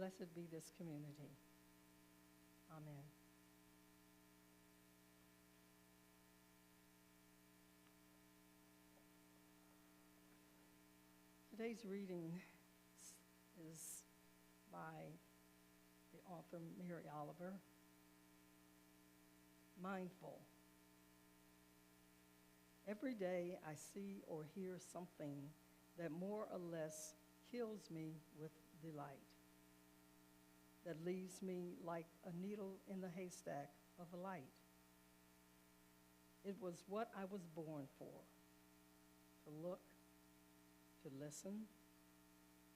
Blessed be this community. Amen. Today's reading is by the author Mary Oliver. Mindful. Every day I see or hear something that more or less kills me with delight, that leaves me like a needle in the haystack of a light. It was what I was born for, to look, to listen,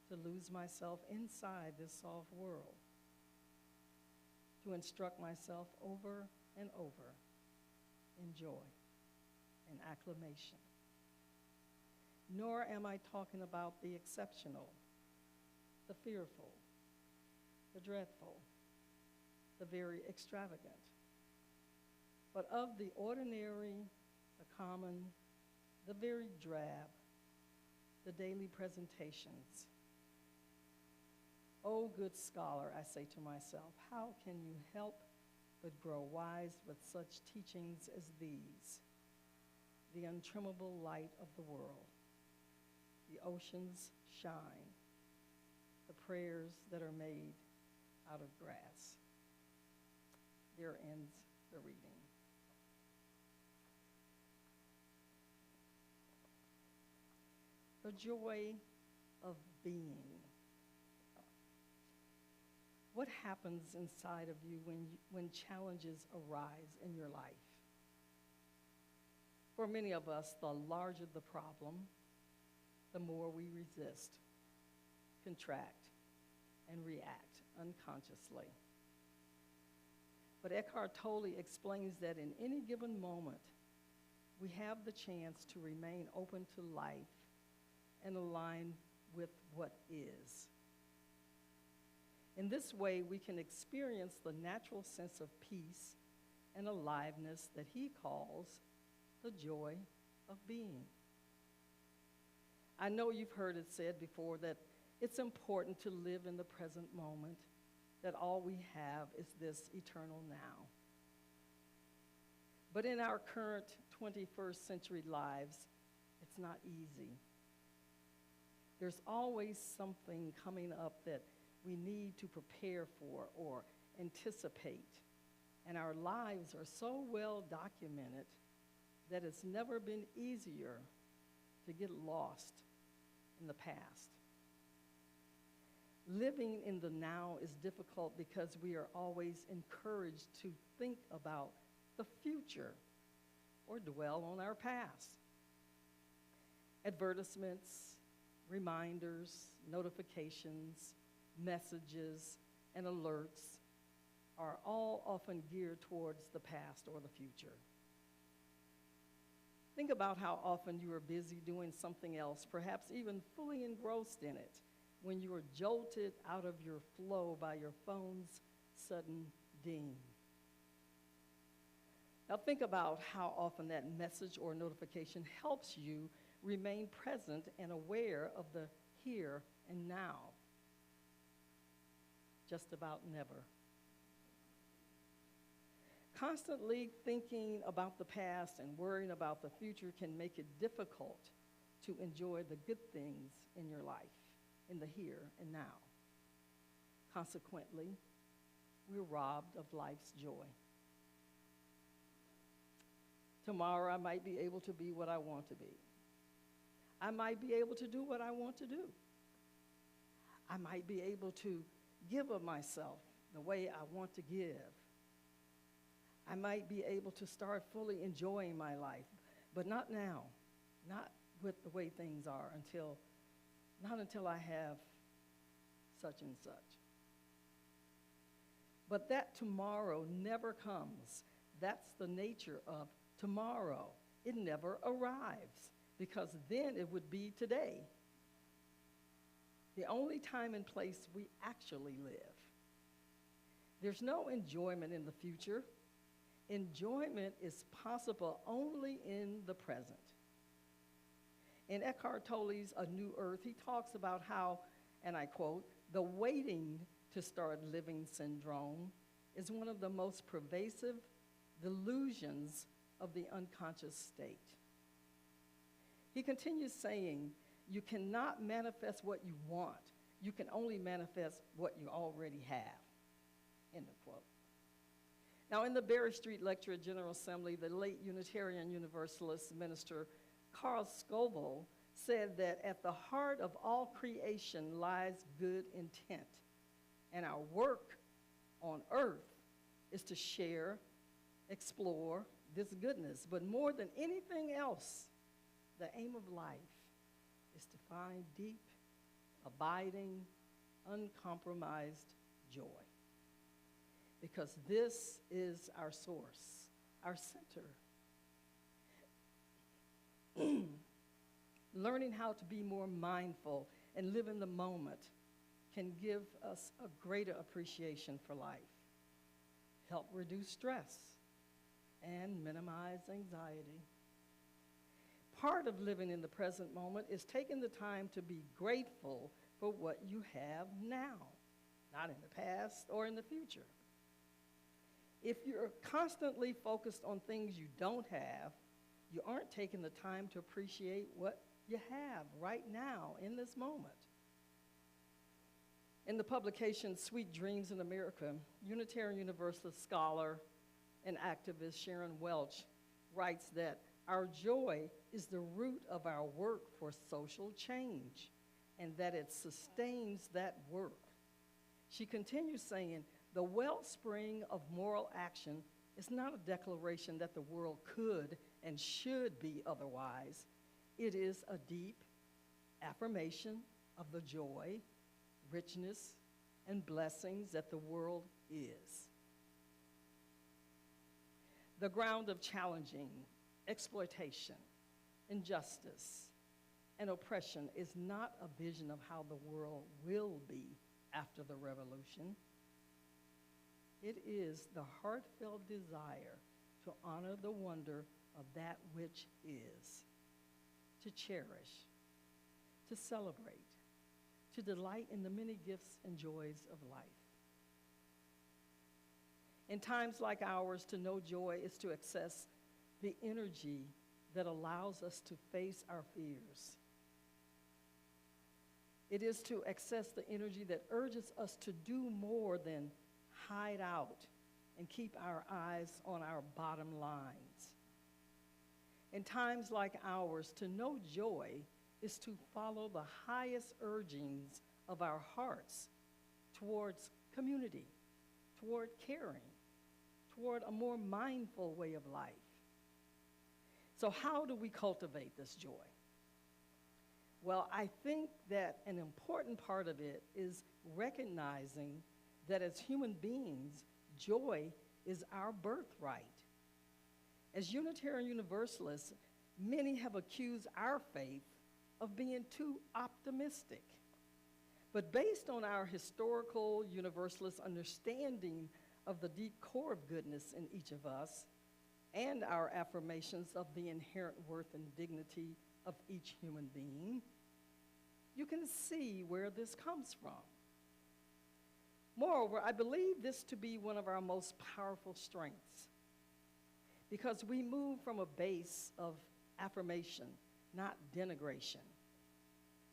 to lose myself inside this soft world, to instruct myself over and over in joy and acclamation. Nor am I talking about the exceptional, the fearful, the dreadful, the very extravagant, but of the ordinary, the common, the very drab, the daily presentations. Oh, good scholar, I say to myself, how can you help but grow wise with such teachings as these? The untrimmable light of the world, the oceans shine, the prayers that are made out of grass. There ends the reading. The joy of being. What happens inside of you when challenges arise in your life? For many of us, the larger the problem, the more we resist, contract, and react unconsciously. But Eckhart Tolle explains that in any given moment, we have the chance to remain open to life and align with what is. In this way, we can experience the natural sense of peace and aliveness that he calls the joy of being. I know you've heard it said before that it's important to live in the present moment, that all we have is this eternal now. But in our current 21st century lives, it's not easy. There's always something coming up that we need to prepare for or anticipate. And our lives are so well documented that it's never been easier to get lost in the past. Living in the now is difficult because we are always encouraged to think about the future or dwell on our past. Advertisements, reminders, notifications, messages, and alerts are all often geared towards the past or the future. Think about how often you are busy doing something else, perhaps even fully engrossed in it, when you are jolted out of your flow by your phone's sudden ding. Now think about how often that message or notification helps you remain present and aware of the here and now. Just about never. Constantly thinking about the past and worrying about the future can make it difficult to enjoy the good things in your life, in the here and now. Consequently, we're robbed of life's joy. Tomorrow, I might be able to be what I want to be. I might be able to do what I want to do. I might be able to give of myself the way I want to give. I might be able to start fully enjoying my life, but not now, not with the way things are, not until I have such and such. But that tomorrow never comes. That's the nature of tomorrow. It never arrives, because then it would be today. The only time and place we actually live. There's no enjoyment in the future. Enjoyment is possible only in the present. In Eckhart Tolle's A New Earth, he talks about how, and I quote, the waiting to start living syndrome is one of the most pervasive delusions of the unconscious state. He continues saying, you cannot manifest what you want. You can only manifest what you already have. End of quote. Now, in the Berry Street Lecture at General Assembly, the late Unitarian Universalist minister Carl Scoville said that at the heart of all creation lies good intent, and our work on earth is to share, explore this goodness. But more than anything else, the aim of life is to find deep, abiding, uncompromised joy. Because this is our source, our center. Learning how to be more mindful and live in the moment can give us a greater appreciation for life, help reduce stress, and minimize anxiety. Part of living in the present moment is taking the time to be grateful for what you have now, not in the past or in the future. If you're constantly focused on things you don't have, you aren't taking the time to appreciate what you have right now in this moment. In the publication Sweet Dreams in America, Unitarian Universalist scholar and activist Sharon Welch writes that our joy is the root of our work for social change, and that it sustains that work. She continues saying, the wellspring of moral action is not a declaration that the world could and should be otherwise. It is a deep affirmation of the joy, richness, and blessings that the world is. The ground of challenging exploitation, injustice, and oppression is not a vision of how the world will be after the revolution. It is the heartfelt desire to honor the wonder of that which is, to cherish, to celebrate, to delight in the many gifts and joys of life. In times like ours, to know joy is to access the energy that allows us to face our fears. It is to access the energy that urges us to do more than hide out and keep our eyes on our bottom lines. In times like ours, to know joy is to follow the highest urgings of our hearts towards community, toward caring, toward a more mindful way of life. So how do we cultivate this joy? Well, I think that an important part of it is recognizing that as human beings, joy is our birthright. As Unitarian Universalists, many have accused our faith of being too optimistic. But based on our historical Universalist understanding of the deep core of goodness in each of us, and our affirmations of the inherent worth and dignity of each human being, you can see where this comes from. Moreover, I believe this to be one of our most powerful strengths, because we move from a base of affirmation, not denigration,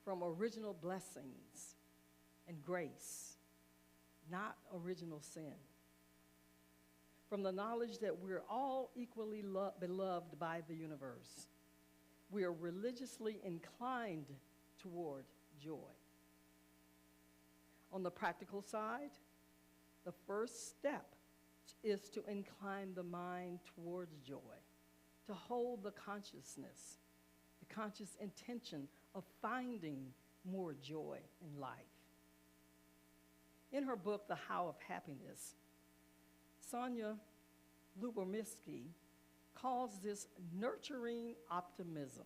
from original blessings and grace, not original sin, from the knowledge that we're all equally beloved by the universe. We are religiously inclined toward joy. On the practical side, the first step is to incline the mind towards joy, to hold the consciousness, the conscious intention of finding more joy in life. In her book, The How of Happiness, Sonia Lubomirsky calls this nurturing optimism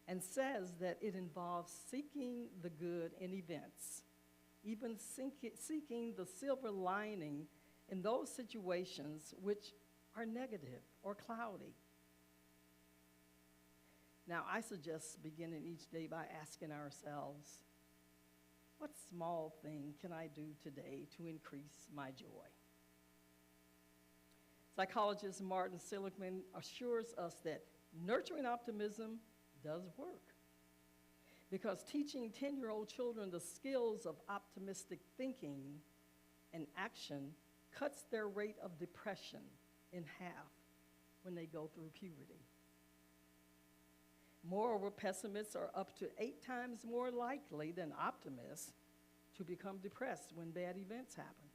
and says that it involves seeking the good in events, even seeking the silver lining in those situations which are negative or cloudy. Now, I suggest beginning each day by asking ourselves, What small thing can I do today to increase my joy? Psychologist Martin Seligman assures us that nurturing optimism does work, because teaching 10-year-old children the skills of optimistic thinking and action cuts their rate of depression in half when they go through puberty. Moreover, pessimists are up to 8 times more likely than optimists to become depressed when bad events happen.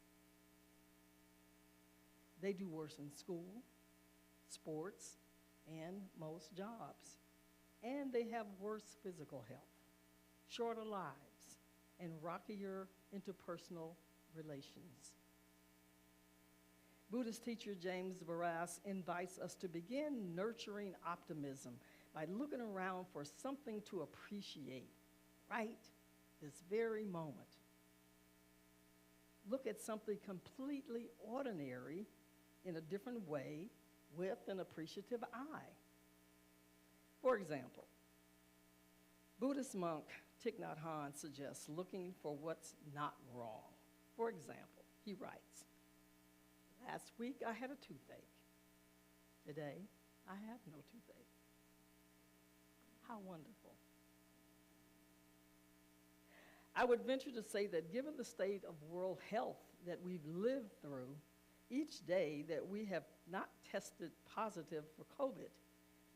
They do worse in school, sports, and most jobs. And they have worse physical health, shorter lives, and rockier interpersonal relations. Buddhist teacher James Barras invites us to begin nurturing optimism by looking around for something to appreciate right this very moment. Look at something completely ordinary in a different way with an appreciative eye. For example, Buddhist monk Thich Nhat Hanh suggests looking for what's not wrong. For example, he writes, "Last week I had a toothache. Today I have no toothache." How wonderful. I would venture to say that given the state of world health that we've lived through, each day that we have not tested positive for COVID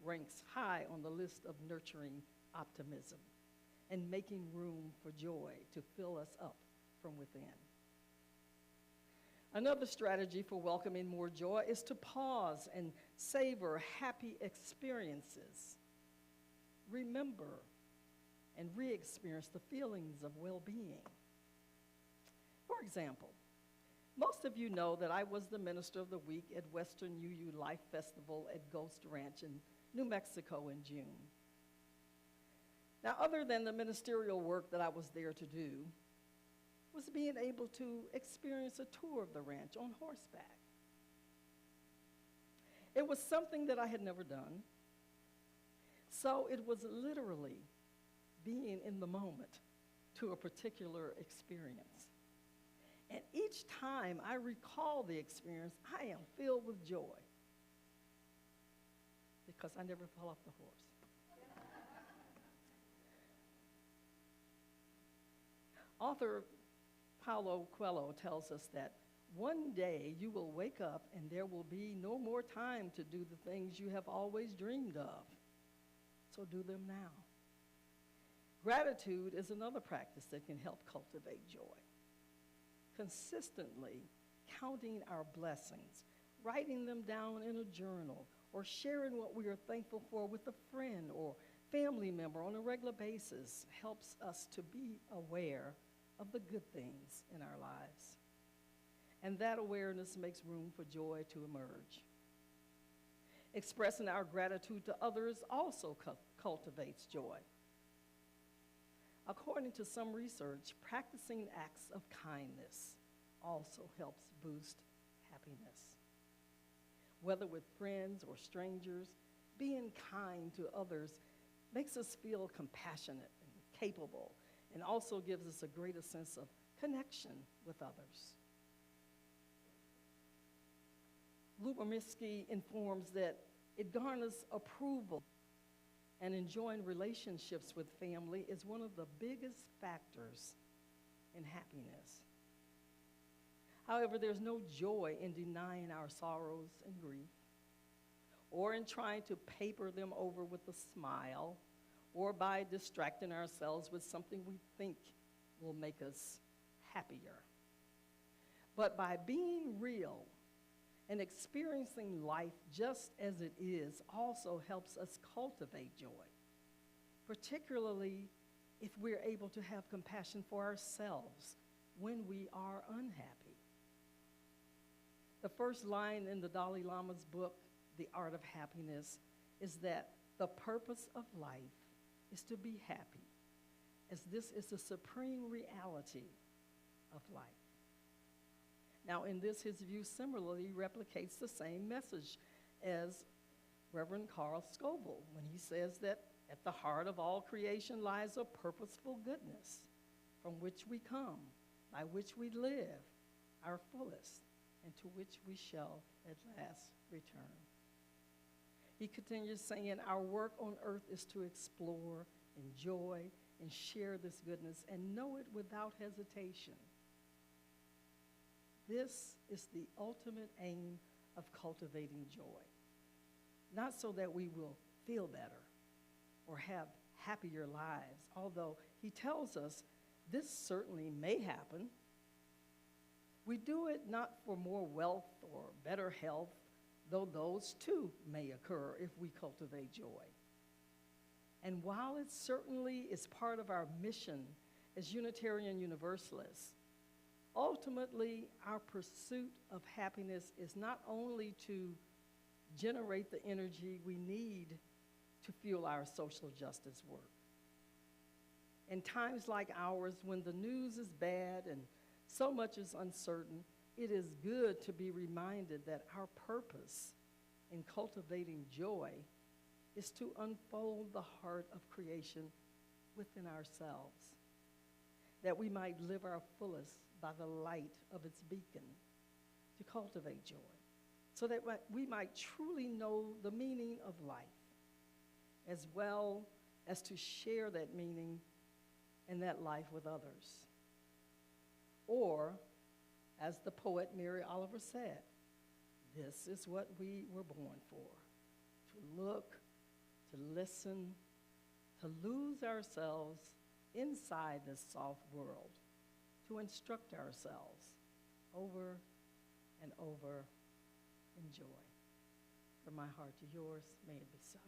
ranks high on the list of nurturing optimism and making room for joy to fill us up from within. Another strategy for welcoming more joy is to pause and savor happy experiences. Remember and re-experience the feelings of well-being. For example, most of you know that I was the Minister of the Week at Western UU Life Festival at Ghost Ranch in New Mexico in June. Now, other than the ministerial work that I was there to do, was being able to experience a tour of the ranch on horseback. It was something that I had never done, so it was literally being in the moment to a particular experience. And each time I recall the experience, I am filled with joy because I never fell off the horse. Author Paulo Coelho tells us that one day you will wake up and there will be no more time to do the things you have always dreamed of. So do them now. Gratitude is another practice that can help cultivate joy. Consistently counting our blessings, writing them down in a journal, or sharing what we are thankful for with a friend or family member on a regular basis helps us to be aware of the good things in our lives. And that awareness makes room for joy to emerge. Expressing our gratitude to others also cultivates joy. According to some research, practicing acts of kindness also helps boost happiness. Whether with friends or strangers, being kind to others makes us feel compassionate and capable, and also gives us a greater sense of connection with others. Lubomirsky informs that it garners approval, and enjoying relationships with family is one of the biggest factors in happiness. However, there's no joy in denying our sorrows and grief, or in trying to paper them over with a smile, or by distracting ourselves with something we think will make us happier. But by being real and experiencing life just as it is also helps us cultivate joy, particularly if we're able to have compassion for ourselves when we are unhappy. The first line in the Dalai Lama's book, The Art of Happiness, is that the purpose of life is to be happy, as this is the supreme reality of life. Now, in this, his view similarly replicates the same message as Reverend Carl Scovel when he says that at the heart of all creation lies a purposeful goodness, from which we come, by which we live our fullest, and to which we shall at last return. He continues saying, our work on earth is to explore, enjoy, and share this goodness and know it without hesitation. This is the ultimate aim of cultivating joy. Not so that we will feel better or have happier lives, although he tells us this certainly may happen. We do it not for more wealth or better health, though those too may occur if we cultivate joy. And while it certainly is part of our mission as Unitarian Universalists, ultimately our pursuit of happiness is not only to generate the energy we need to fuel our social justice work. In times like ours, when the news is bad and so much is uncertain, it is good to be reminded that our purpose in cultivating joy is to unfold the heart of creation within ourselves, that we might live our fullest by the light of its beacon, to cultivate joy, so that we might truly know the meaning of life, as well as to share that meaning and that life with others. Or, as the poet Mary Oliver said, this is what we were born for, to look, to listen, to lose ourselves inside this soft world, to instruct ourselves over and over in joy. From my heart to yours, may it be so.